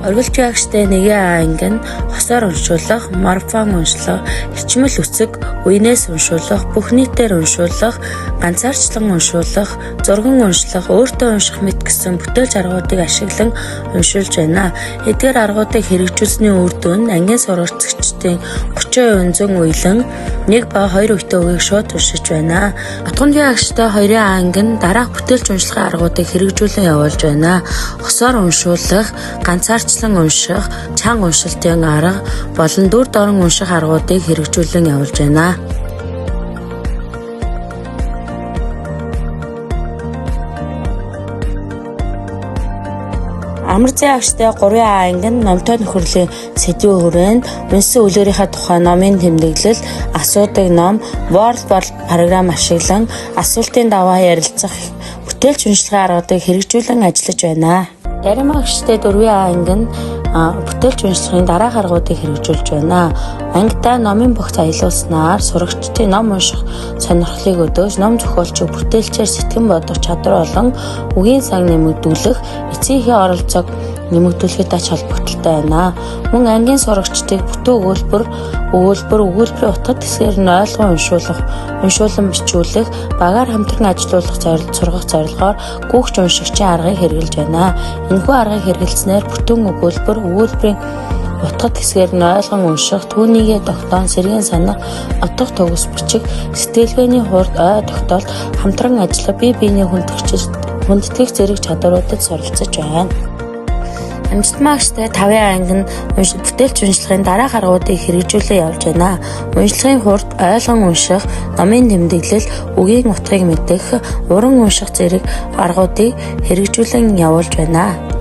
Оргилч багштай нэгэн анги нь хосоор уншуулах, марафон уншлах, хичмэл үцэг, үенээс уншуулах, бүх нийтээр уншуулах, ганцаарчлан уншуулах, зурган уншлах, өөртөө унших мэт гэсэн бүтээлч аргуудыг ашиглан уншуулж байна. Эдгээр аргуудыг хэрэгжүүлсэний үр дүн ангийн сургагчдын 30% зөн уйлан 1 ба 2 үетэй үгийг шууд уншиж байна. Отгонгийн агштай хоёрын анги нь дараах бүтээлч уншлахын аргуудыг хэрэгжүүлэн явуулж байна. Хосоор уншуулах, ганцаарчлан унших, чанга уншилтын арга болон дүр дорон унших аргуудыг хэрэгжүүлэн явуулж байна. Амар зай агштай 3 анги нь номтой нөхөрлийн сэдвийн хүрээнд үнсэн үлгэрийнхаа тухай номын тэмдэглэл, асуудаг ном, Word програм ашиглан асуултын даваа ярилцах, бүтээлч уншлагын аргуудыг хэрэгжүүлэн ажиллаж байна. Дарим агштай 4 анги нь бүтээлч уншлагын дараах аргуудыг хэрэгжүүлж байна. Ангидаа номын бүх аялуулснаар сурагчдын ном унших сонирхлыг өдөөж, ном зохиолчийг бүтээлчээр сэтгэн бодох чадвар болон үгийн сан нэмэгдүүлэх, эцсийнхээ оролцоог нэмэгдүүлэхэд ач холбогдолтой байна. Мөн ангийн сурагчдыг бүтэн өгүүлбэрийн утгад хэсгээр нь ойлгон уншуулан бичүүлэх, багаар хамтран ажиллуулах сургах зорилгоор гүгч уншигчийн аргыг хэрэгжилж байна. Энэхүү аргыг хэрэглэснээр бүтэн өгүүлбэрийн утгад хэсгээр нь ойлгон унших, түүнийгээ тогтоон, сэргээн санах, отох төгс бичих, сэтгэлгээний хурд, ой тогтоолт, хамтран ажиллах, бие биений хүндэтгэх зэрэг чадваруудад суралцж байна. Амжилтмаагчтай 5 анги нь бүтээлч уншлагын дараах аргуудыг хэрэгжүүлэн явж байна. Уншлагын хурд, ойлгон унших, номын тэмдэглэл, үгийн утгыг мэдэх, уран унших зэрэг аргуудыг хэрэгжүүлэн явуулж байна.